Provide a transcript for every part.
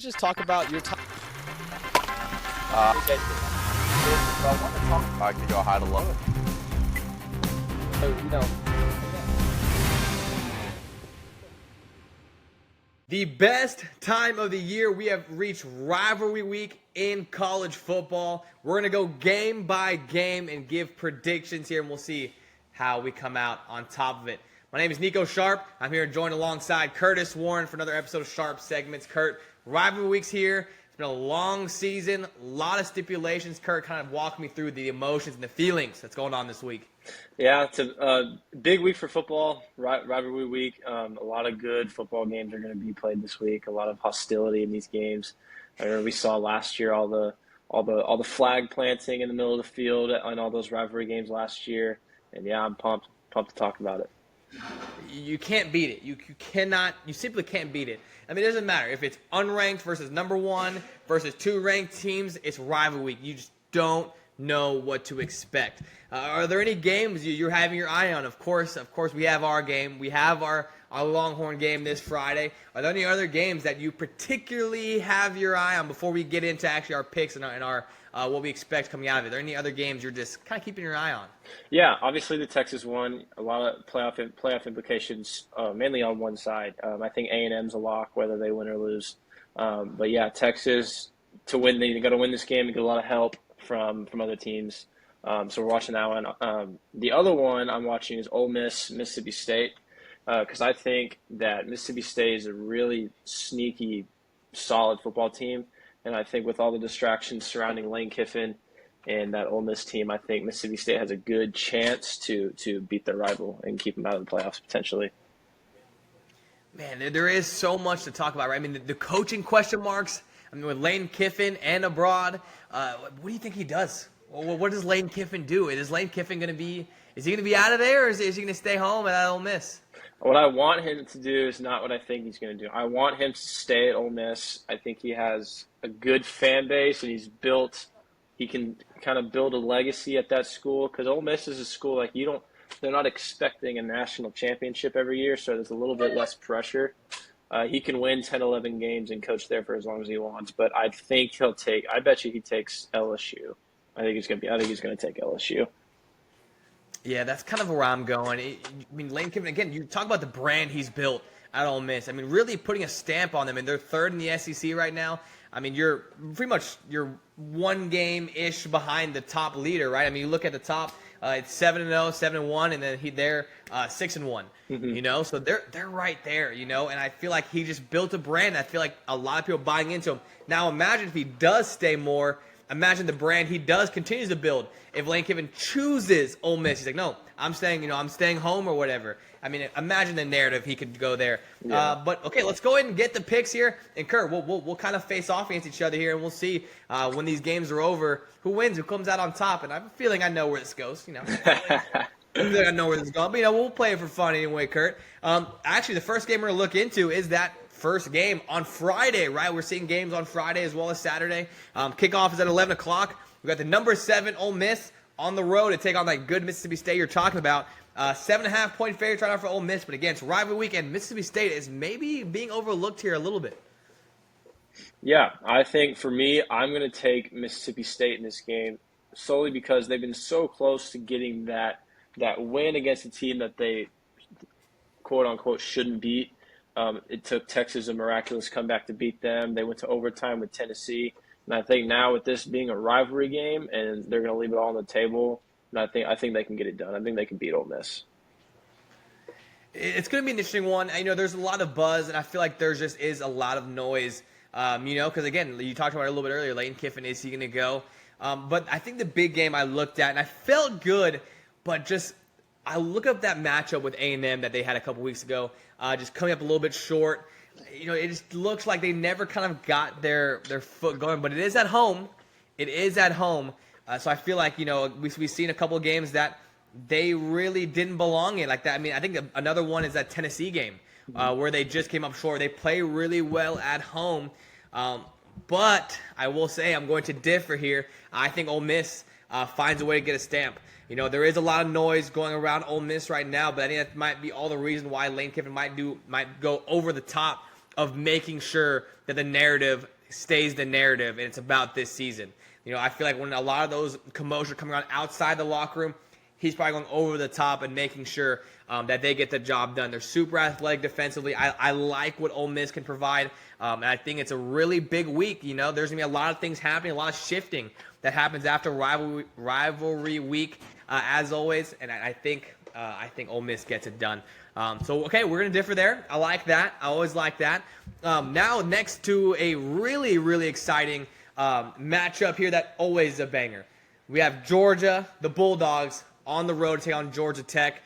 Just talk about your time. I want to talk about can go high to low. The best time of the year. We have reached rivalry week in college football. We're going to go game by game and give predictions here, and we'll see how we come out on top of it. My name is Nico Sharp. I'm here joined alongside Curtis Warren for another episode of Sharp Segments. Kurt, rivalry week's here. It's been a long season, a lot of stipulations. Kurt, kind of walk me through the emotions and the feelings that's going on this week. Yeah, it's a big week for football, rivalry week. A lot of good football games are going to be played this week. A lot of hostility in these games. I remember we saw last year all the flag planting in the middle of the field on all those rivalry games last year. And yeah, I'm pumped to talk about it. You can't beat it. You simply can't beat it. I mean, it doesn't matter if it's unranked versus number one versus two ranked teams. It's rivalry week. You just don't know what to expect. Are there any games you're having your eye on? Of course, we have our game. We have our Longhorn game this Friday. Are there any other games that you particularly have your eye on before we get into actually our picks and our what we expect coming out of it? Are there any other games you're just kind of keeping your eye on? Yeah, obviously the Texas one, a lot of playoff implications, mainly on one side. I think A&M's a lock, whether they win or lose. But yeah, Texas to win, they got to win this game and get a lot of help from other teams. So we're watching that one. The other one I'm watching is Ole Miss, Mississippi State, because I think that Mississippi State is a really sneaky, solid football team. And I think with all the distractions surrounding Lane Kiffin and that Ole Miss team, I think Mississippi State has a good chance to beat their rival and keep them out of the playoffs potentially. Man, there is so much to talk about, right? I mean, the coaching question marks. I mean, with Lane Kiffin and abroad, what do you think he does? What does Lane Kiffin do? Is Lane Kiffin going to be – is he going to be out of there, or is he going to stay home at Ole Miss? What I want him to do is not what I think he's going to do. I want him to stay at Ole Miss. I think he has a good fan base, and he can kind of build a legacy at that school, because Ole Miss is a school like they're not expecting a national championship every year, so there's a little bit less pressure. He can win 10, 11 games and coach there for as long as he wants, but I bet you he takes LSU. I think he's going to take LSU. Yeah, that's kind of where I'm going. I mean, Lane Kiffin, again, you talk about the brand he's built at Ole Miss. I mean, really putting a stamp on them. And they're third in the SEC right now. I mean, you're one game-ish behind the top leader, right? I mean, you look at the top, it's 7-0, 7-1, and then they're 6-1. Mm-hmm. You know, so they're right there, you know. And I feel like he just built a brand. I feel like a lot of people buying into him. Now, imagine if he does stay more. Imagine the brand he continues to build. If Lane Kiffin chooses Ole Miss, he's like, no, I'm staying home or whatever. I mean, imagine the narrative he could go there. Yeah. But okay, let's go ahead and get the picks here. And Kurt, we'll kind of face off against each other here, and we'll see when these games are over who wins, who comes out on top. And I have a feeling I know where this goes. You know, I know where this is going. But we'll play it for fun anyway, Kurt. Actually, the first game we're gonna look into is that first game on Friday, right? We're seeing games on Friday as well as Saturday. Kickoff is at 11 o'clock. We got the number 7 Ole Miss on the road to take on that good Mississippi State you're talking about. 7.5 point favorite right now for Ole Miss, but again, it's rivalry weekend. Mississippi State is maybe being overlooked here a little bit. Yeah, I think for me, I'm going to take Mississippi State in this game solely because they've been so close to getting that win against a team that they quote-unquote shouldn't beat. It took Texas a miraculous comeback to beat them. They went to overtime with Tennessee. And I think now with this being a rivalry game and they're going to leave it all on the table, and I think they can get it done. I think they can beat Ole Miss. It's going to be an interesting one. There's a lot of buzz, and I feel like there just is a lot of noise, because, again, you talked about it a little bit earlier. Lane Kiffin, is he going to go? But I think the big game I looked at, and I felt good, but just I look up that matchup with A&M that they had a couple weeks ago, just coming up a little bit short. It just looks like they never kind of got their foot going, but it is at home. So I feel like, we've seen a couple of games that they really didn't belong in like that. I mean, I think another one is that Tennessee game where they just came up short. They play really well at home, but I will say I'm going to differ here. I think Ole Miss finds a way to get a stamp. There is a lot of noise going around Ole Miss right now, but I think that might be all the reason why Lane Kiffin might go over the top of making sure that the narrative stays the narrative and it's about this season. I feel like when a lot of those commotion coming on outside the locker room, he's probably going over the top and making sure that they get the job done. They're super athletic defensively. I like what Ole Miss can provide, and I think it's a really big week. There's going to be a lot of things happening, a lot of shifting that happens after rivalry week, as always, and I think Ole Miss gets it done. Okay, we're going to differ there. I like that. I always like that. Now, next to a really, really exciting matchup here that always is a banger. We have Georgia, the Bulldogs, on the road to take on Georgia Tech.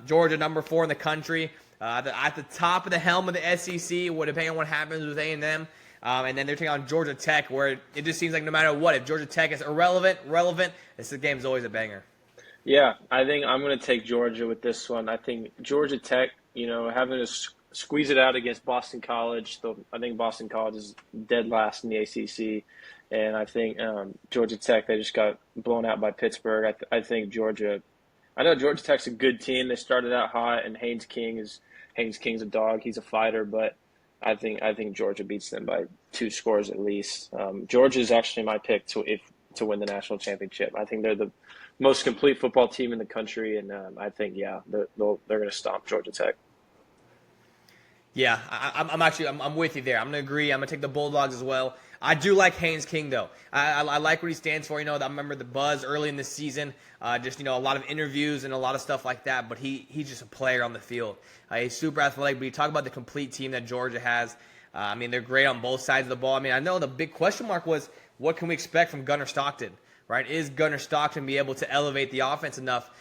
Georgia, number 4 in the country, at the top of the helm of the SEC, depending on what happens with A&M. And then they're taking on Georgia Tech, where it just seems like no matter what, if Georgia Tech is relevant, this game's always a banger. Yeah, I think I'm going to take Georgia with this one. I think Georgia Tech, having to squeeze it out against Boston College. I think Boston College is dead last in the ACC. And I think Georgia Tech, they just got blown out by Pittsburgh. I know Georgia Tech's a good team. They started out hot, and Haynes King's a dog. He's a fighter, but I think Georgia beats them by 2 scores at least. Georgia is actually my pick to win the national championship. I think they're the most complete football team in the country, and I think they're going to stomp Georgia Tech. Yeah, I'm with you there. I'm going to agree. I'm going to take the Bulldogs as well. I do like Haynes King, though. I like what he stands for. I remember the buzz early in the season, a lot of interviews and a lot of stuff like that, but he's just a player on the field. He's super athletic, but you talk about the complete team that Georgia has. They're great on both sides of the ball. I know the big question mark was, what can we expect from Gunnar Stockton, right? Is Gunnar Stockton be able to elevate the offense enough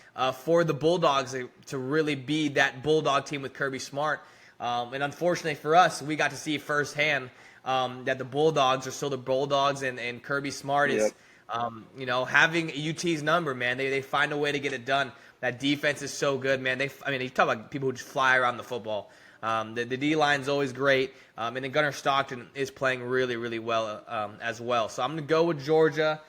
for the Bulldogs to really be that Bulldog team with Kirby Smart? And unfortunately for us, we got to see firsthand that the Bulldogs are still the Bulldogs, and Kirby Smart is, having UT's number, man. They find a way to get it done. That defense is so good, man. You talk about people who just fly around the football. The D-line's always great, and then Gunnar Stockton is playing really, really well as well. So I'm going to go with Georgia.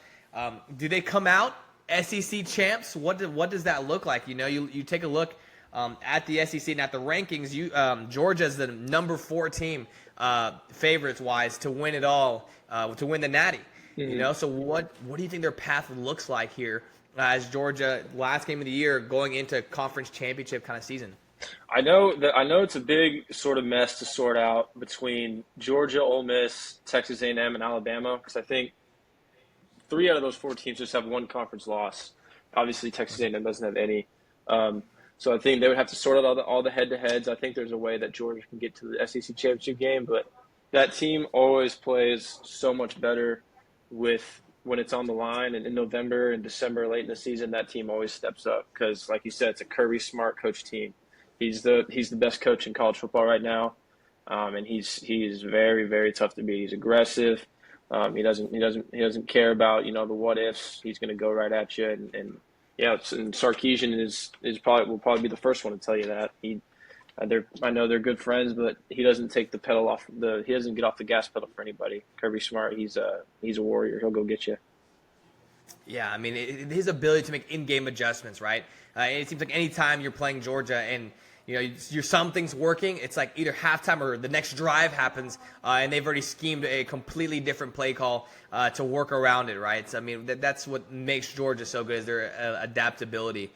Do they come out SEC champs? What does that look like? You take a look at the SEC and at the rankings. Georgia is the number 4 team, favorites-wise, to win it all, to win the Natty. Mm-hmm. So what do you think their path looks like here as Georgia, last game of the year, going into conference championship kind of season? I know it's a big sort of mess to sort out between Georgia, Ole Miss, Texas A&M, and Alabama, because I think 3 out of those 4 teams just have 1 conference loss. Obviously, Texas A&M doesn't have any. So I think they would have to sort out all the head-to-heads. I think there's a way that Georgia can get to the SEC championship game, but that team always plays so much better when it's on the line. And in November and December, late in the season, that team always steps up because, like you said, it's a Kirby Smart coach team. He's the best coach in college football right now, and he's very, very tough to beat. He's aggressive. He doesn't care about the what ifs. He's going to go right at you and Sarkisian will probably be the first one to tell you that. I know they're good friends, but he doesn't take the pedal off he doesn't get off the gas pedal for anybody. Kirby Smart, he's a warrior. He'll go get you. Yeah, his ability to make in-game adjustments, right? It seems like any time you're playing Georgia and something's working, it's like either halftime or the next drive happens, and they've already schemed a completely different play call to work around it, right? So, that's what makes Georgia so good, is their adaptability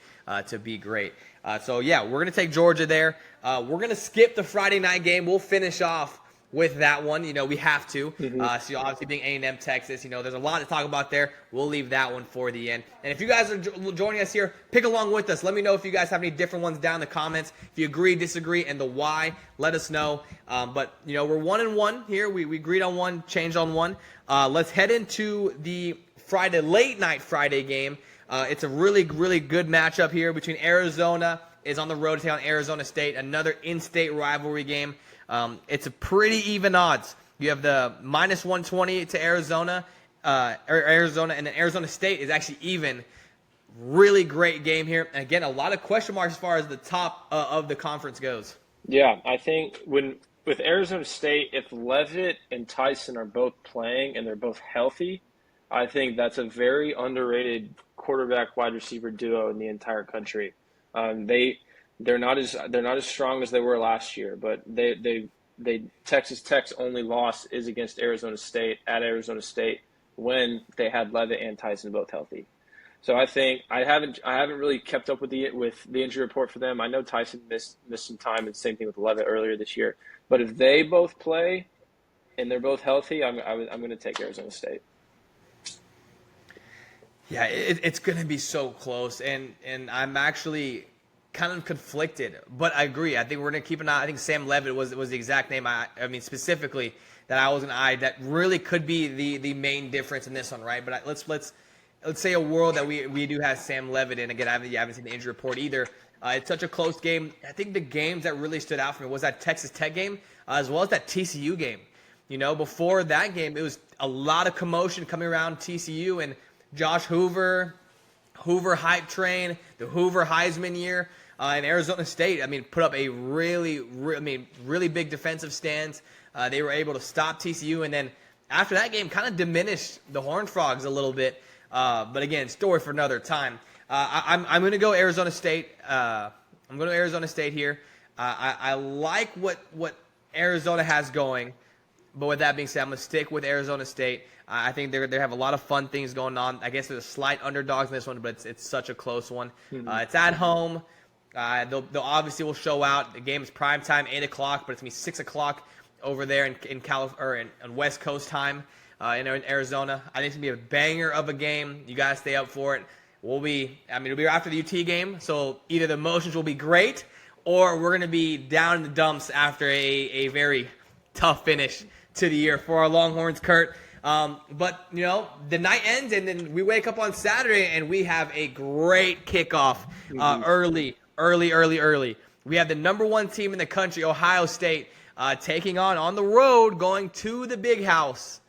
to be great. We're going to take Georgia there. We're going to skip the Friday night game. We'll finish off with that one. We have to. Mm-hmm. So obviously being A&M Texas, there's a lot to talk about there. We'll leave that one for the end. And if you guys are joining us here, pick along with us. Let me know if you guys have any different ones down in the comments. If you agree, disagree, and the why, let us know. But we're 1-1 here. We agreed on one, changed on one. Let's head into the late night Friday game. It's a really, really good matchup here between Arizona is on the road to take on Arizona State, another in-state rivalry game. It's a pretty even odds. You have the minus 120 to Arizona, and then Arizona State is actually even. Really great game here. And again, a lot of question marks as far as the top of the conference goes. Yeah, I think with Arizona State, if Levitt and Tyson are both playing and they're both healthy, I think that's a very underrated quarterback wide receiver duo in the entire country. They're not as strong as they were last year, but Texas Tech's only loss is against Arizona State at Arizona State when they had Levitt and Tyson both healthy. So I think I haven't really kept up with the injury report for them. I know Tyson missed some time, and same thing with Levitt earlier this year. But if they both play and they're both healthy, I'm going to take Arizona State. Yeah, it's going to be so close, and I'm actually kind of conflicted, but I agree. I think we're going to keep an eye. I think Sam Levitt was the exact name. I mean, specifically that I was an eye that really could be the main difference in this one, right? But let's say a world that we do have Sam Levitt in. Again, I haven't seen the injury report either. It's such a close game. I think the games that really stood out for me was that Texas Tech game, as well as that TCU game. You know, before that game, it was a lot of commotion coming around TCU and Josh Hoover hype train, the Hoover Heisman year, and Arizona State. I mean, put up a really big defensive stance. They were able to stop TCU, and then after that game, kind of diminished the Horned Frogs a little bit. But again, story for another time. I'm going to go Arizona State. I'm going to Arizona State here. I like what Arizona has going. But with that being said, I'm going to stick with Arizona State. I think they have a lot of fun things going on. I guess there's a slight underdogs in this one, but it's such a close one. Mm-hmm. It's at home. They'll obviously will show out. The game is prime time, 8 o'clock, but it's going to be 6 o'clock over there in West Coast time in Arizona. I think it's going to be a banger of a game. You got to stay up for it. It'll be after the UT game, so either the emotions will be great or we're going to be down in the dumps after a very tough finish to the year for our Longhorns, Kurt. But, you know, the night ends, and then we wake up on Saturday, and we have a great kickoff early. We have the number one team in the country, Ohio State, taking on the road, going to the Big House,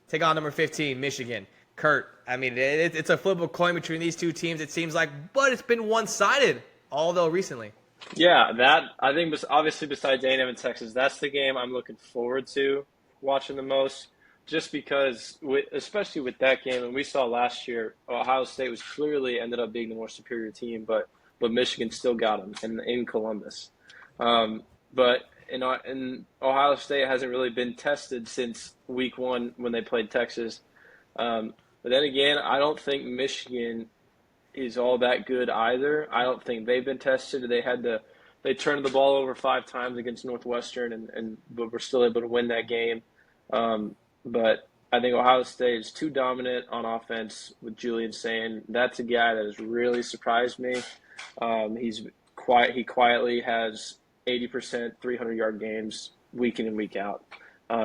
take on number 15, Michigan. Kurt, I mean, it's a flip of a coin between these two teams, it seems like, but it's been one-sided, although recently. Yeah, that I think obviously besides A&M and Texas, that's the game I'm looking forward to watching the most, just because, especially with that game, and we saw last year, Ohio State was clearly ended up being the more superior team, but Michigan still got them in Columbus. But in Ohio State hasn't really been tested since week one when they played Texas. But then again, I don't think Michigan is all that good either. I don't think they've been tested. They turned the ball over 5 times against Northwestern, but we're still able to win that game. But I think Ohio State is too dominant on offense with Julian Sayin. That's a guy that has really surprised me. He quietly has 80% 300-yard games week in and week out.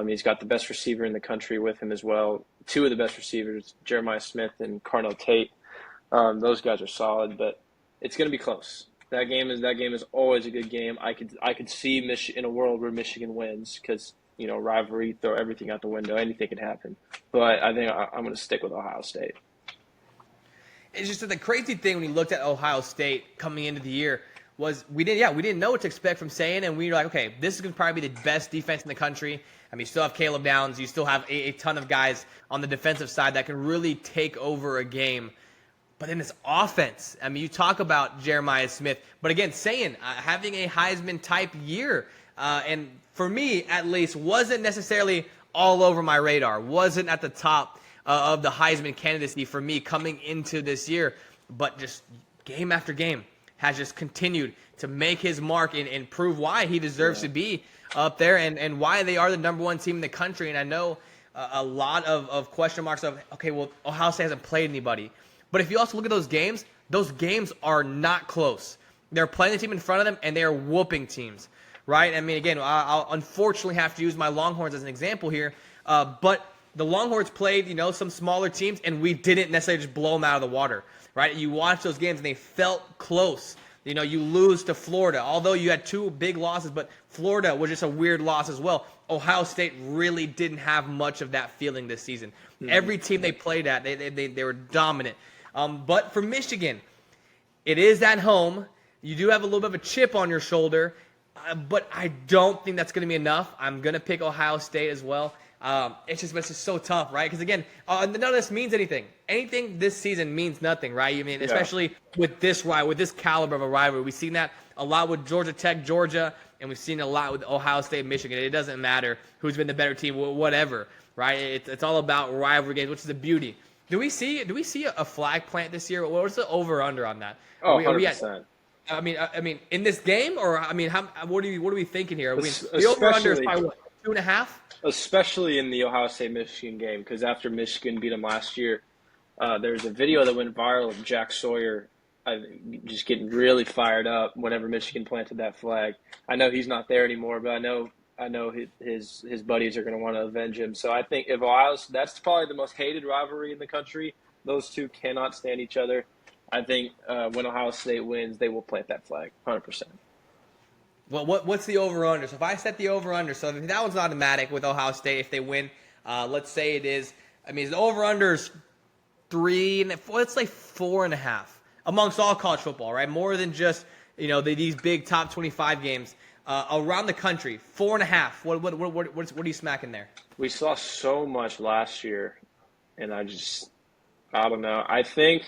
He's got the best receiver in the country with him as well. 2 of the best receivers, Jeremiah Smith and Carnell Tate. Those guys are solid, but it's going to be close. That game is always a good game. I could see in a world where Michigan wins because, you know, rivalry, throw everything out the window. Anything can happen. But I think I'm going to stick with Ohio State. It's just that the crazy thing when you looked at Ohio State coming into the year was we didn't know what to expect from Sayin, and we were like, okay, this is going to probably be the best defense in the country. I mean, you still have Caleb Downs. You still have a ton of guys on the defensive side that can really take over a game. But then this offense, I mean, you talk about Jeremiah Smith, but again, Sayin having a Heisman-type year, and for me, at least, wasn't necessarily all over my radar, wasn't at the top of the Heisman candidacy for me coming into this year, but just game after game has just continued to make his mark and prove why he deserves to be up there and why they are the number one team in the country. And I know a lot of question marks of, okay, well, Ohio State hasn't played anybody. But if you also look at those games are not close. They're playing the team in front of them, and they are whooping teams, right? I mean, again, I'll unfortunately have to use my Longhorns as an example here, but the Longhorns played, you know, some smaller teams, and we didn't necessarily just blow them out of the water, right? You watch those games, and they felt close. You know, you lose to Florida, although you had 2 big losses, but Florida was just a weird loss as well. Ohio State really didn't have much of that feeling this season. Mm-hmm. Every team they played at, they were dominant. But for Michigan, it is at home. You do have a little bit of a chip on your shoulder, but I don't think that's going to be enough. I'm going to pick Ohio State as well. It's just so tough, right? Because, again, none of this means anything. Anything this season means nothing, right? I mean, especially with this caliber of a rivalry. We've seen that a lot with Georgia Tech, Georgia, and we've seen a lot with Ohio State, Michigan. It doesn't matter who's been the better team, whatever, right? It's all about rivalry games, which is the beauty. Do we see a flag plant this year? What's the over/under on that? Oh, Are we at, 100%. I mean, in this game, or I mean, what are we thinking here? The over/under is Especially- probably what, 2.5? Especially in the Ohio State-Michigan game, because after Michigan beat them last year, there's a video that went viral of Jack Sawyer just getting really fired up whenever Michigan planted that flag. I know he's not there anymore, but I know his buddies are going to want to avenge him. So I think if that's probably the most hated rivalry in the country. Those two cannot stand each other. I think when Ohio State wins, they will plant that flag, 100%. Well, what's the over/under? So if I set the over/under, so that one's automatic with Ohio State if they win. Let's say it is. I mean, the over/under is 3, let's say 4.5 amongst all college football, right? More than just these big top 25 games around the country. 4.5. What are you smacking there? We saw so much last year, and I don't know. I think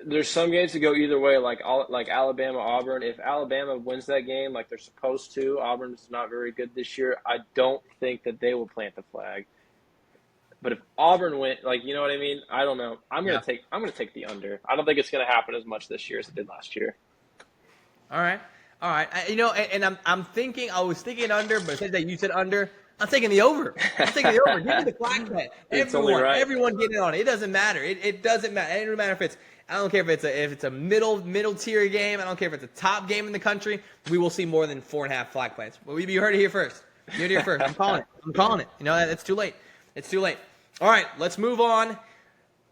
there's some games that go either way, like Alabama, Auburn. If Alabama wins that game like they're supposed to, Auburn's not very good this year. I don't think that they will plant the flag. But if Auburn win, you know what I mean? I don't know. I'm gonna take the under. I don't think it's gonna happen as much this year as it did last year. All right. And I'm thinking. I was thinking under, but since that you said under, I'm taking the over. Give me the flag bet. Everyone get in on it. It doesn't matter. It doesn't matter. It doesn't matter if it's. I don't care if it's a middle tier game. I don't care if it's a top game in the country. We will see more than 4.5 flag plants. Well, you heard it here first. You heard it here first. I'm calling it. It's too late. It's too late. All right, let's move on.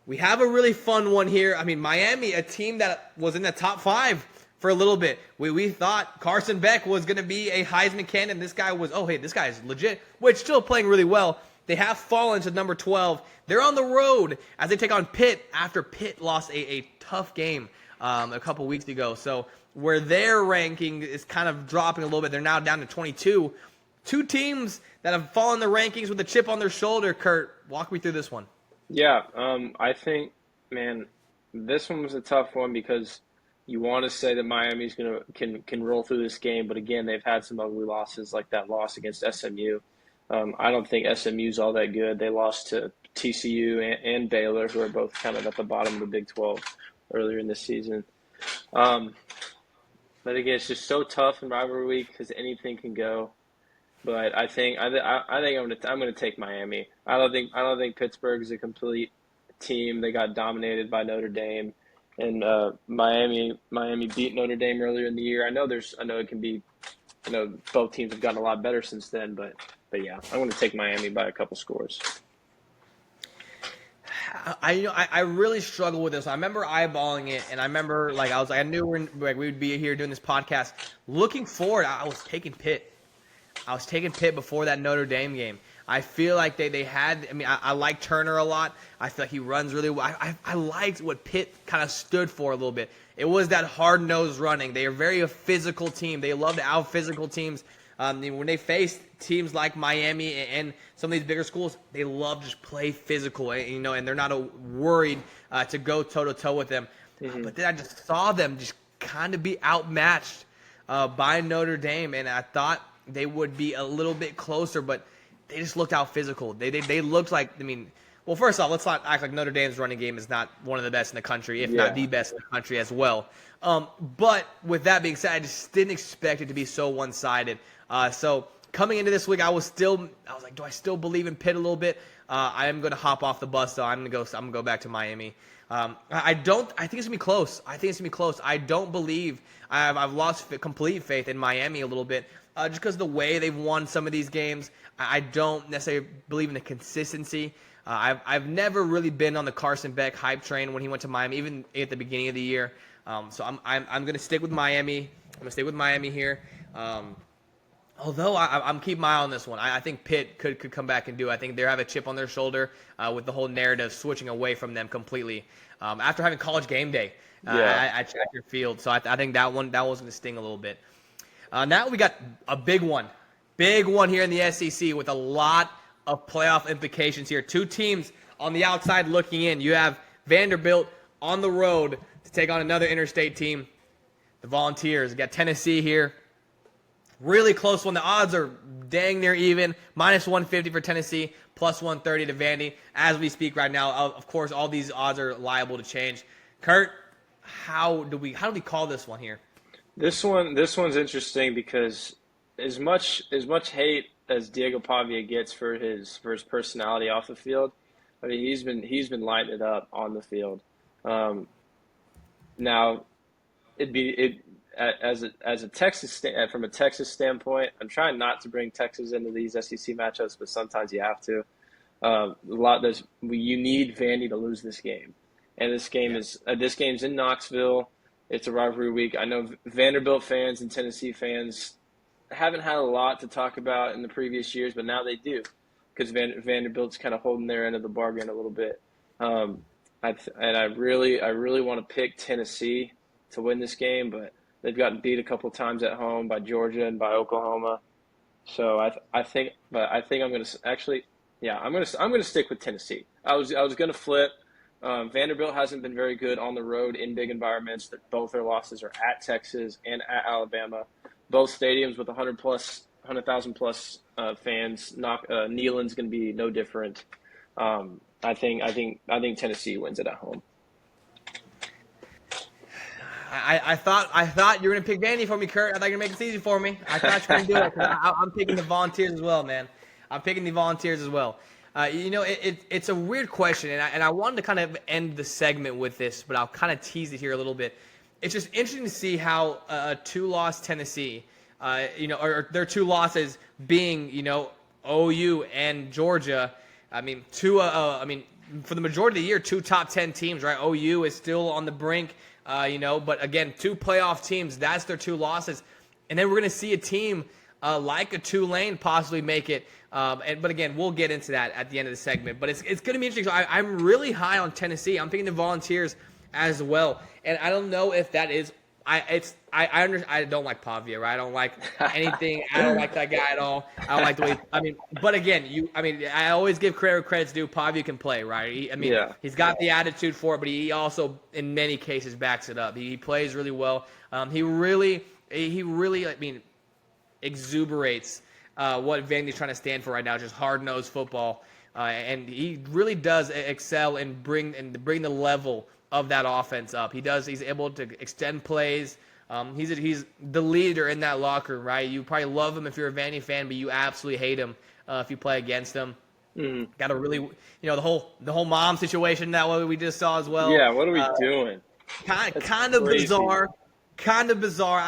We have a really fun one here. I mean, Miami, a team that was in the top 5 for a little bit. We thought Carson Beck was going to be a Heisman candidate. This guy was, this guy is legit, which still playing really well. They have fallen to number 12. They're on the road as they take on Pitt after Pitt lost a tough game a couple weeks ago. So where their ranking is kind of dropping a little bit, they're now down to 22. Two teams that have fallen the rankings with a chip on their shoulder. Kurt, walk me through this one. Yeah, I think, man, this one was a tough one because you want to say that Miami's can roll through this game, but again, they've had some ugly losses, like that loss against SMU. I don't think SMU's all that good. They lost to TCU and Baylor, who are both kind of at the bottom of the Big 12 earlier in this season. But again, it's just so tough in rivalry week because anything can go. But I think I'm gonna take Miami. I don't think Pittsburgh is a complete team. They got dominated by Notre Dame, and Miami beat Notre Dame earlier in the year. I know it can be, both teams have gotten a lot better since then. But yeah, I'm gonna take Miami by a couple scores. I really struggle with this. I remember eyeballing it, and I remember I knew we would be here doing this podcast. Looking forward, I was taking Pitt. Before that Notre Dame game. I feel like they had. I mean, I like Turner a lot. I feel like he runs really well. I liked what Pitt kind of stood for a little bit. It was that hard-nosed running. They are very a physical team. They love to out-physical teams. When they face teams like Miami and some of these bigger schools, they love to just play physical, and they're not worried to go toe-to-toe with them. Mm-hmm. But then I just saw them just kind of be outmatched by Notre Dame, and I thought they would be a little bit closer, but they just looked out physical. They looked like, well, first off, let's not act like Notre Dame's running game is not one of the best in the country, if not the best in the country as well. But with that being said, I just didn't expect it to be so one-sided. So coming into this week, I was like, do I still believe in Pitt a little bit? I am going to hop off the bus, though. I'm going to go back to Miami. I think it's going to be close. I don't believe I've lost complete faith in Miami a little bit. Just because of the way they've won some of these games. I don't necessarily believe in the consistency. I've never really been on the Carson Beck hype train when he went to Miami, even at the beginning of the year. So I'm going to stick with Miami. I'm going to stay with Miami here. Although I'm keeping my eye on this one. I think Pitt could come back and do it. I think they have a chip on their shoulder with the whole narrative switching away from them completely. After having College Game Day at Checker Field. So I think that one's going to sting a little bit. Now we got a big one here in the SEC with a lot of playoff implications here. Two teams on the outside looking in. You have Vanderbilt on the road to take on another interstate team, the Volunteers. You got Tennessee here. Really close one. The odds are dang near even. Minus 150 for Tennessee, plus 130 to Vandy. As we speak right now, of course, all these odds are liable to change. Kurt, how do we call this one here? This one's interesting because as much hate as Diego Pavia gets for his personality off the field, I mean he's been lighting it up on the field. Now as a from a Texas standpoint, I'm trying not to bring Texas into these SEC matchups, but sometimes you have to. You need Vandy to lose this game, and this game's in Knoxville. It's a rivalry week. I know Vanderbilt fans and Tennessee fans haven't had a lot to talk about in the previous years, but now they do because Vanderbilt's kind of holding their end of the bargain a little bit. I really want to pick Tennessee to win this game, but they've gotten beat a couple times at home by Georgia and by Oklahoma. So I think I'm going to actually, yeah, I'm going to stick with Tennessee. I was going to flip. Vanderbilt hasn't been very good on the road in big environments. That both their losses are at Texas and at Alabama. Both stadiums with 100,000 plus fans. Neyland's going to be no different. I think Tennessee wins it at home. I thought you were gonna pick Vandy for me, Kurt. I thought you were gonna make this easy for me. I thought you were gonna do it. I'm picking the Volunteers as well, man. I'm picking the Volunteers as well. It's a weird question, and I wanted to kind of end the segment with this, but I'll kind of tease it here a little bit. It's just interesting to see how a two-loss Tennessee, or their two losses being, OU and Georgia. I mean, for the majority of the year, two top 10 teams, right? OU is still on the brink, but again, two playoff teams, that's their two losses. And then we're going to see a team like a Tulane possibly make it. But again, we'll get into that at the end of the segment. But it's going to be interesting. So I'm really high on Tennessee. I'm picking the Volunteers as well. And I don't know if that is I don't like Pavia, right? I don't like anything. I don't like that guy at all. I don't like the way. But again, I always give credit's due. Pavia can play, right? He's got the attitude for it, but he also, in many cases, backs it up. He plays really well. He really, exuberates what Vandy's trying to stand for right now, just hard-nosed football, and he really does excel and bring the level of that offense up. He's able to extend plays. He's the leader in that locker room, right? You probably love him if you're a Vandy fan, but you absolutely hate him if you play against him. Mm. Got to really, the whole mom situation that we just saw as well. Yeah, what are we doing? Kind of bizarre. Kind of bizarre.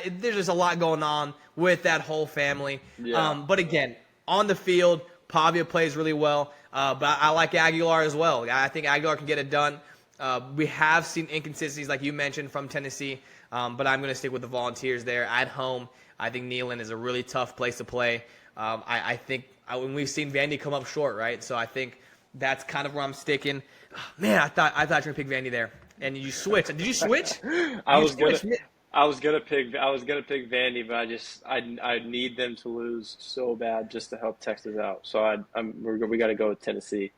There's just a lot going on with that whole family. Yeah. But again, on the field, Pavia plays really well. But I like Aguilar as well. I think Aguilar can get it done. We have seen inconsistencies, like you mentioned, from Tennessee, but I'm going to stick with the Volunteers there at home. I think Neyland is a really tough place to play. I think when we've seen Vandy come up short, right? So I think that's kind of where I'm sticking. Man, I thought you were going to pick Vandy there, and you switched. Did you switch? I was gonna pick Vandy, but I need them to lose so bad just to help Texas out. So we got to go with Tennessee.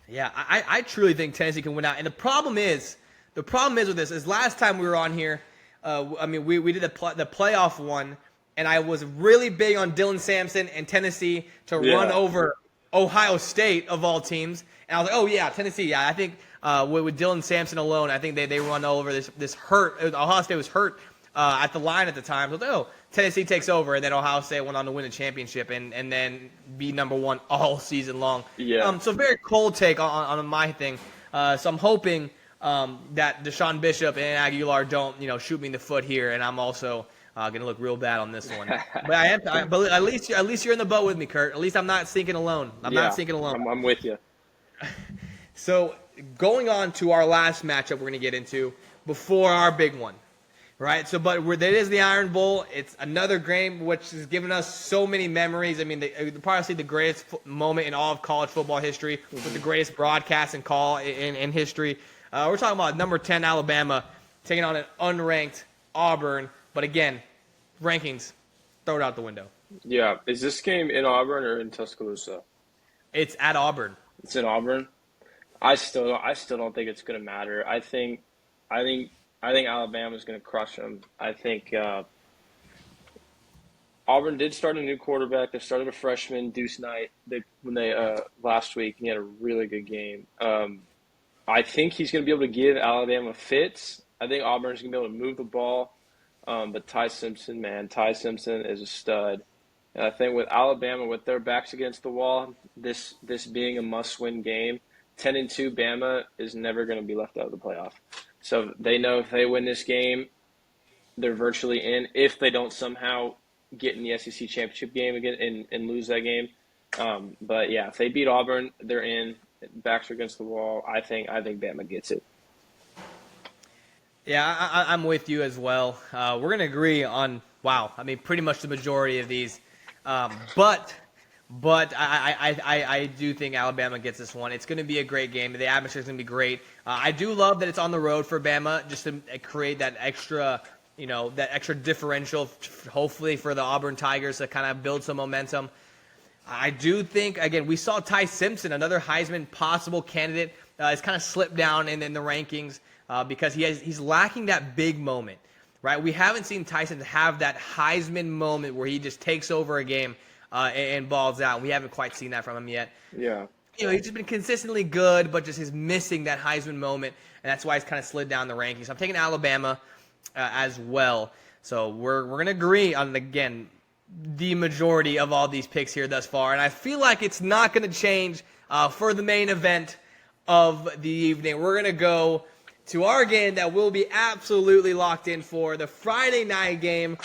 Yeah, I truly think Tennessee can win out. And the problem is with this is last time we were on here, we did the playoff one, and I was really big on Dylan Sampson and Tennessee to run over Ohio State of all teams. And I was like, oh yeah, Tennessee. Yeah, I think with Dylan Sampson alone, I think they run over this hurt. Ohio State was hurt at the line at the time. So I was like, oh, Tennessee takes over, and then Ohio State went on to win the championship and then be number one all season long. Yeah. So very cold take on my thing. So I'm hoping that Deshaun Bishop and Aguilar don't shoot me in the foot here, and I'm also gonna look real bad on this one. But but at least you're in the boat with me, Kurt. At least I'm not sinking alone. Not sinking alone. I'm with you. So going on to our last matchup, we're gonna get into before our big one. Right, that is the Iron Bowl. It's another game which has given us so many memories. I mean, probably the greatest moment in all of college football history, with the greatest broadcast and call in history. We're talking about number 10 Alabama taking on an unranked Auburn. But again, rankings, throw it out the window. Yeah, is this game in Auburn or in Tuscaloosa? It's at Auburn. It's in Auburn. I still don't think it's going to matter. I think Alabama's going to crush them. I think Auburn did start a new quarterback. They started a freshman, Deuce Knight. When they last week, and he had a really good game. I think he's going to be able to give Alabama fits. I think Auburn's going to be able to move the ball. But Ty Simpson is a stud. And I think with Alabama, with their backs against the wall, this being a must-win game, 10-2 Bama is never going to be left out of the playoff. So they know if they win this game, they're virtually in. If they don't somehow get in the SEC championship game again and lose that game, but yeah, if they beat Auburn, they're in. Backs are against the wall. I think Bama gets it. Yeah, I'm with you as well. We're going to agree on, pretty much the majority of these. But I do think Alabama gets this one. It's going to be a great game. The atmosphere is going to be great. I do love that it's on the road for Bama, just to create that extra differential, hopefully for the Auburn Tigers to kind of build some momentum. I do think, again, we saw Ty Simpson, another Heisman possible candidate, has kind of slipped down in the rankings because he's lacking that big moment, right? We haven't seen Tyson have that Heisman moment where he just takes over a game and balls out. We haven't quite seen that from him yet. Yeah. He's just been consistently good, but just is missing that Heisman moment, and that's why he's kind of slid down the rankings. I'm taking Alabama as well. So we're going to agree on, again, the majority of all these picks here thus far, and I feel like it's not going to change for the main event of the evening. We're going to go to our game that we'll be absolutely locked in for, the Friday night game.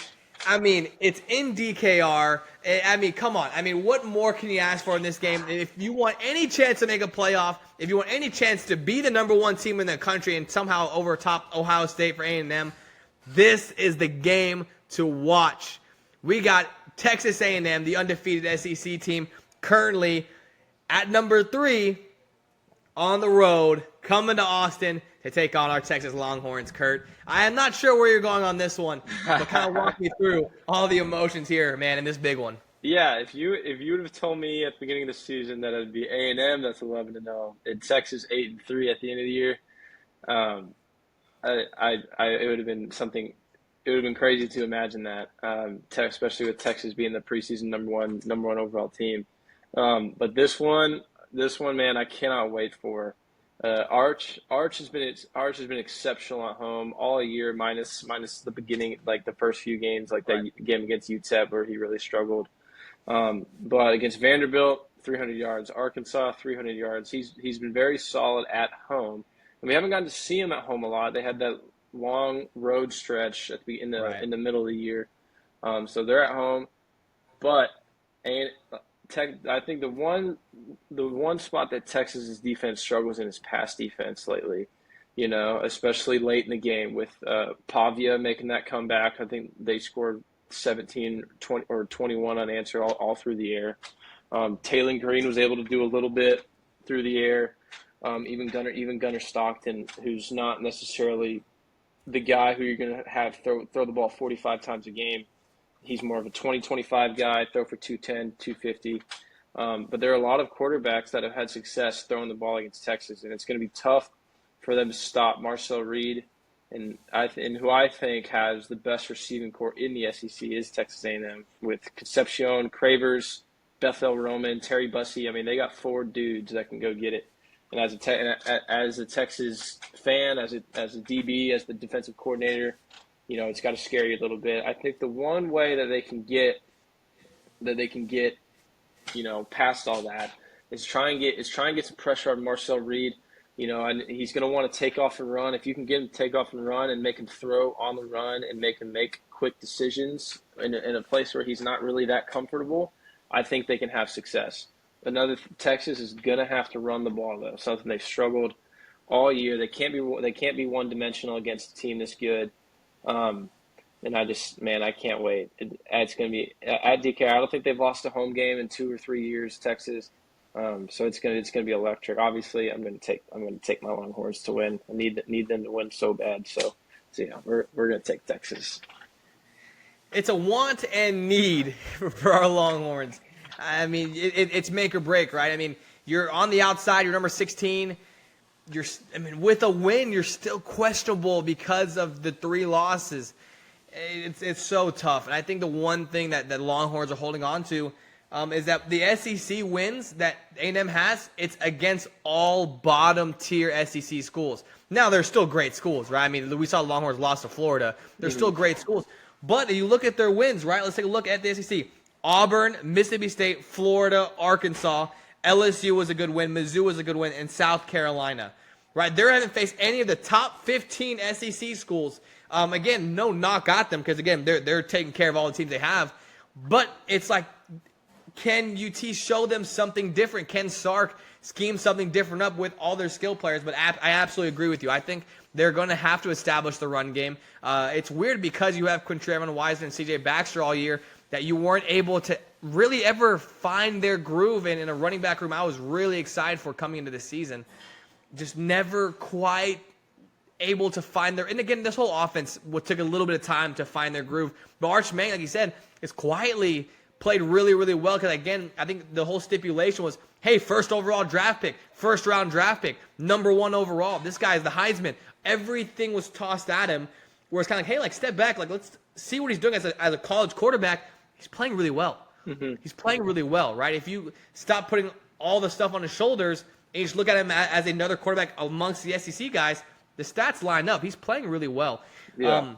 It's in DKR. Come on. What more can you ask for in this game? If you want any chance to make a playoff, if you want any chance to be the number one team in the country and somehow overtop Ohio State for A&M, this is the game to watch. We got Texas A&M, the undefeated SEC team, currently at number 3 on the road, coming to Austin to take on our Texas Longhorns. Kurt, I am not sure where you're going on this one, but kind of walk me through all the emotions here, man, in this big one. Yeah, if you would have told me at the beginning of the season that it'd be A&M that's 11-0 and Texas 8-3 at the end of the year, it would have been something. It would have been crazy to imagine that, especially with Texas being the preseason number one overall team. But this one, man, I cannot wait for. Arch has been exceptional at home all year, minus the beginning, like the first few games, like that game against UTEP where he really struggled. But against Vanderbilt, 300 yards. Arkansas, 300 yards. He's been very solid at home, and we haven't gotten to see him at home a lot. They had that long road stretch in the middle of the year, so they're at home. But I think the one spot that Texas's defense struggles in is pass defense lately. Especially late in the game with Pavia making that comeback. I think they scored 17, 20, or 21 unanswered all through the air. Taylor Green was able to do a little bit through the air. Even Gunnar Stockton, who's not necessarily the guy who you're going to have throw the ball 45 times a game. He's more of a 20-25 guy, throw for 210, 250. But there are a lot of quarterbacks that have had success throwing the ball against Texas, and it's going to be tough for them to stop Marcel Reed, and who I think has the best receiving corps in the SEC is Texas A&M with Concepcion, Cravers, Bethel Roman, Terry Bussey. They got 4 dudes that can go get it. And as a Texas fan, as a DB, as the defensive coordinator, it's got to scare you a little bit. I think the one way that they can get past all that is try and get some pressure on Marcel Reed. And he's going to want to take off and run. If you can get him to take off and run and make him throw on the run and make him make quick decisions in a place where he's not really that comfortable, I think they can have success. Texas is going to have to run the ball, though, something they've struggled all year. They can't be one-dimensional against a team this good. And I can't wait. It's going to be at DK. I don't think they've lost a home game in 2 or 3 years, Texas. So it's going to be electric. Obviously, I'm going to take my Longhorns to win. I need them to win so bad. So yeah, we're going to take Texas. It's a want and need for our Longhorns. It's make or break, right? You're on the outside. You're number 16. With a win, you're still questionable because of the 3 losses. It's so tough. And I think the one thing that Longhorns are holding on to is that the SEC wins that A&M has, it's against all bottom-tier SEC schools. Now, they're still great schools, right? I mean, we saw Longhorns lost to Florida. They're still great schools. But you look at their wins, right? Let's take a look at the SEC. Auburn, Mississippi State, Florida, Arkansas, LSU was a good win, Mizzou was a good win, and South Carolina, right? They haven't faced any of the top 15 SEC schools. Again, no knock at them because, again, they're taking care of all the teams they have. But it's like, can UT show them something different? Can Sark scheme something different up with all their skill players? But I absolutely agree with you. I think they're going to have to establish the run game. It's weird because you have Quintrevon Wiseman and C.J. Baxter all year that you weren't able to really ever find their groove in a running back room I was really excited for coming into the season. Just never quite able to find their – and again, this whole offense took a little bit of time to find their groove. But Arch Manning, like you said, is quietly – played really, really well because, again, I think the whole stipulation was, hey, first overall draft pick, first round draft pick, number 1 overall. This guy is the Heisman. Everything was tossed at him where it's kind of like, hey, like, step back. Like, let's see what he's doing as a college quarterback. He's playing really well. He's playing really well, right? If you stop putting all the stuff on his shoulders and you just look at him as another quarterback amongst the SEC guys, the stats line up. He's playing really well. Yeah.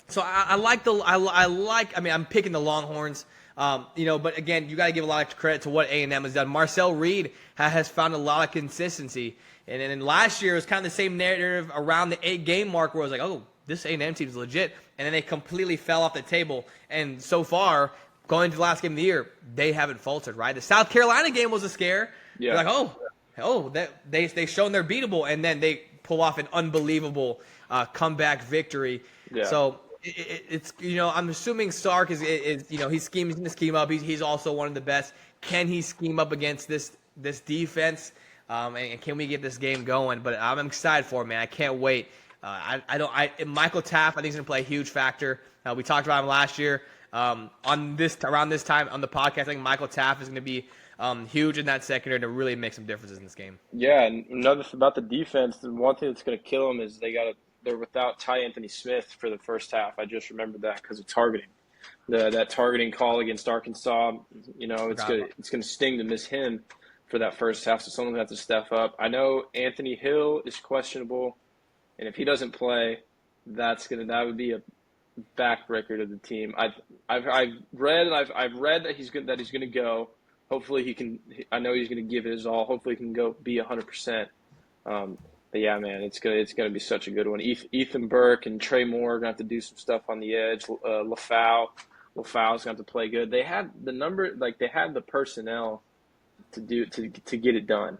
So I mean, I'm picking the Longhorns. But again, you got to give a lot of credit to what A&M has done. Marcel Reed has found a lot of consistency. And then last year, it was kind of the same narrative around the 8-game mark where it was like, oh, this A&M team is legit. And then they completely fell off the table. And so far, going to the last game of the year, they haven't faltered, right? The South Carolina game was a scare. Yeah. They're like, they've shown they're beatable. And then they pull off an unbelievable comeback victory. Yeah. So it's I'm assuming Sark is he's going to scheme up. He's also one of the best. Can he scheme up against this defense? And can we get this game going? But I'm excited for it, man. I can't wait. Michael Taft, I think, is going to play a huge factor. We talked about him last year. Around this time on the podcast, I think Michael Taft is going to be huge in that secondary to really make some differences in this game. Yeah, and another thing about the defense, the one thing that's going to kill them is they're without Ty Anthony Smith for the first half. I just remembered that because of targeting. That targeting call against Arkansas, it's going to sting to miss him for that first half, so someone's going to have to step up. I know Anthony Hill is questionable, and if he doesn't play, that would be a backbreaker to the team. I've read that he's going to go. Hopefully he can. I know he's going to give it his all. Hopefully he can go be 100%. But yeah, man, it's gonna be such a good one. Ethan Burke and Trey Moore are gonna have to do some stuff on the edge. LaFau's gonna have to play good. They had they had the personnel to get it done.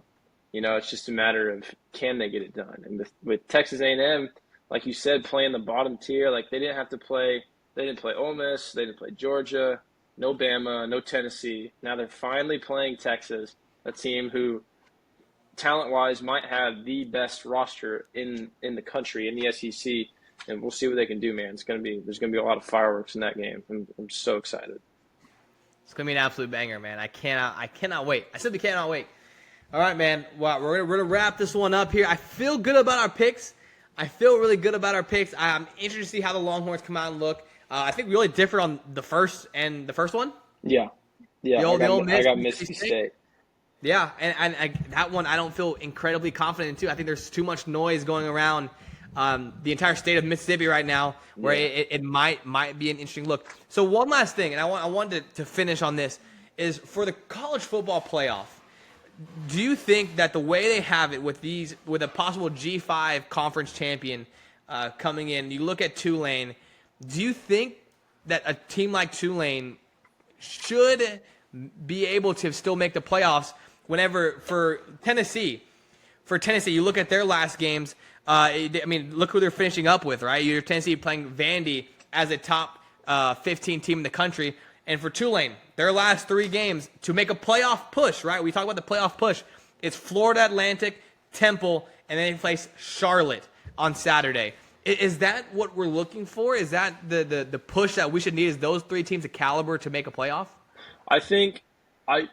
It's just a matter of can they get it done. And with Texas A&M, like you said, playing the bottom tier, like they didn't have to play. They didn't play Ole Miss. They didn't play Georgia. No Bama. No Tennessee. Now they're finally playing Texas, a team who, talent-wise, might have the best roster in the country, in the SEC, and we'll see what they can do, man. There's gonna be a lot of fireworks in that game. I'm so excited. It's gonna be an absolute banger, man. I cannot wait. I simply cannot wait. All right, man. Well, we're gonna wrap this one up here. I feel good about our picks. I feel really good about our picks. I'm interested to see how the Longhorns come out and look. I think we really differed on the first one. Yeah. The old I got Mississippi State. Yeah, and that one I don't feel incredibly confident in, too. I think there's too much noise going around the entire state of Mississippi right now where it might be an interesting look. So one last thing, and I wanted to finish on this, is for the college football playoff, do you think that the way they have it with a possible G5 conference champion coming in, you look at Tulane, do you think that a team like Tulane should be able to still make the playoffs whenever for Tennessee, you look at their last games. Look who they're finishing up with, right? You have Tennessee playing Vandy as a top 15 team in the country. And for Tulane, their last 3 games to make a playoff push, right? We talk about the playoff push. It's Florida Atlantic, Temple, and then they face Charlotte on Saturday. Is that what we're looking for? Is that the push that we should need? Is those 3 teams a caliber to make a playoff? I think I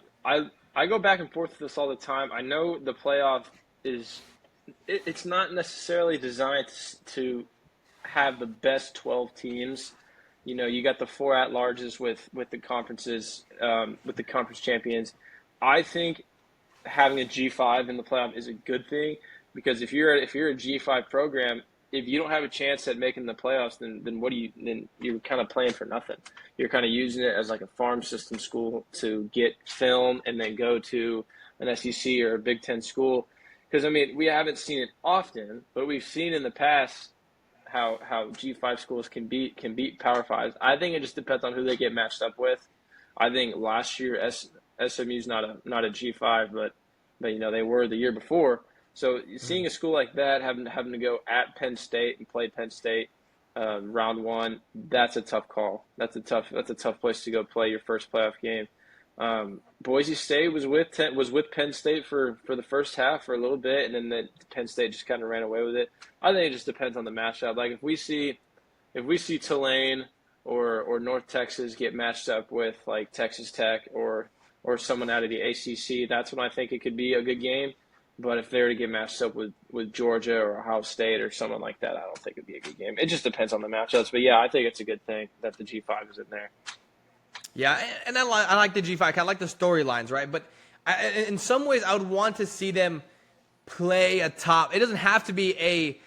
go back and forth with this all the time. I know the playoff it's not necessarily designed to have the best 12 teams You got the 4 at-larges with the conferences, with the conference champions. I think having a G5 in the playoff is a good thing, because if you're a G5 program, if you don't have a chance at making the playoffs, then you're kind of playing for nothing. You're kind of using it as like a farm system school to get film and then go to an SEC or a Big Ten school. Because, I mean, we haven't seen it often, but we've seen in the past how G5 schools can beat Power 5s. I think it just depends on who they get matched up with. I think last year SMU's not a G5, but they were the year before. So seeing a school like that having to go at Penn State and play Penn State round 1, that's a tough call. That's a tough place to go play your first playoff game. Boise State was with Penn State for the first half for a little bit, and then Penn State just kind of ran away with it. I think it just depends on the matchup. Like if we see Tulane or North Texas get matched up with like Texas Tech or someone out of the ACC, that's when I think it could be a good game. But if they were to get matched up with Georgia or Ohio State or someone like that, I don't think it'd be a good game. It just depends on the matchups. But yeah, I think it's a good thing that the G5 is in there. Yeah, and I like the G5. I like the storylines, right? But in some ways, I would want to see them play a top. It doesn't have to be a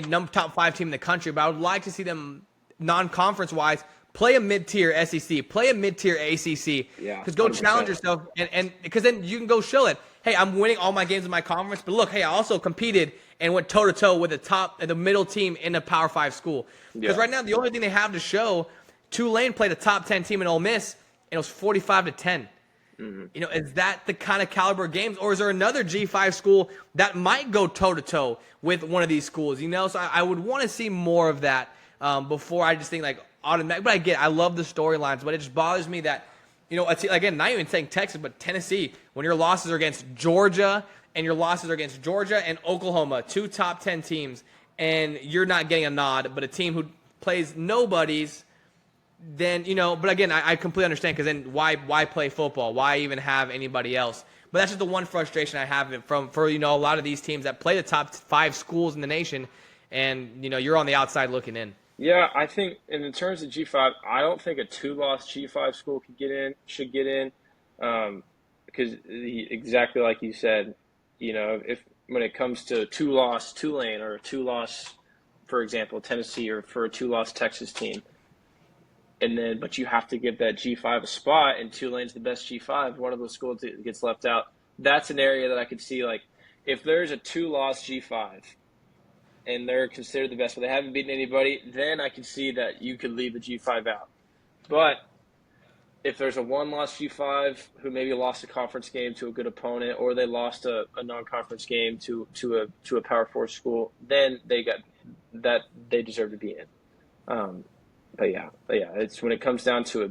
top 5 team in the country, but I would like to see them non-conference wise play a mid-tier SEC, play a mid-tier ACC. Yeah, because go 100%. challenge yourself, and because then you can go show it. Hey, I'm winning all my games in my conference, but look, hey, I also competed and went toe-to-toe with the middle team in a Power 5 school. Because right now, the only thing they have to show, Tulane played a top 10 team in Ole Miss, and it was 45-10. Mm-hmm. Is that the kind of caliber of games, or is there another G5 school that might go toe-to-toe with one of these schools? So I would want to see more of that before I just think like automatic. But I love the storylines, but it just bothers me that, again, not even saying Texas, but Tennessee, when your losses are against Georgia and Oklahoma, 2 top 10 teams, and you're not getting a nod, but a team who plays nobodies, then, but again, I completely understand, because then why play football? Why even have anybody else? But that's just the one frustration I have for a lot of these teams that play the top 5 schools in the nation, and, you're on the outside looking in. Yeah, I think in terms of G5, I don't think a 2-loss G5 school should get in, because exactly like you said, if when it comes to 2-loss Tulane or a 2-loss, for example, Tennessee, or for a 2-loss Texas team, but you have to give that G5 a spot, and Tulane's the best G5, one of those schools that gets left out. That's an area that I could see, like, if there's a 2-loss G5 and they're considered the best, but they haven't beaten anybody, then I can see that you could leave the G5 out. But if there's a 1-loss G5 who maybe lost a conference game to a good opponent, or they lost a non-conference game to a Power 4 school, then they deserve to be in. But yeah, it's when it comes down to a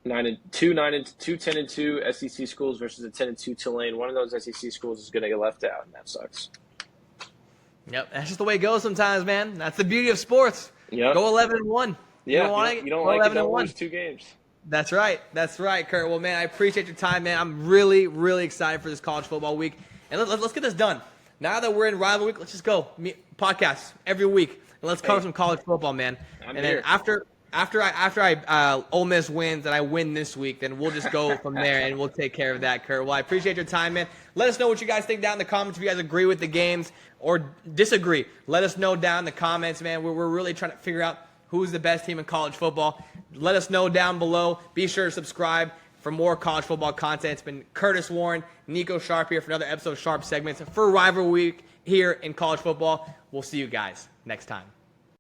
9-2, 10-2 SEC schools versus a 10-2 Tulane. One of those SEC schools is going to get left out, and that sucks. Yep, that's just the way it goes sometimes, man. That's the beauty of sports. Yep. Go 11-1. Yeah, you don't like it, don't lose 2 games. That's right, Kurt. Well, man, I appreciate your time, man. I'm really, really excited for this college football week, and let's get this done. Now that we're in Rivalry week, let's just go podcasts every week, and let's cover some college football, man. Then after I Ole Miss wins and I win this week, then we'll just go from there and we'll take care of that, Kurt. Well, I appreciate your time, man. Let us know what you guys think down in the comments. If you guys agree with the games or disagree, let us know down in the comments, man. We're really trying to figure out who's the best team in college football. Let us know down below. Be sure to subscribe for more college football content. It's been Curtis Warren, Nico Sharp here for another episode of Sharp Segments for Rivalry Week here in college football. We'll see you guys next time.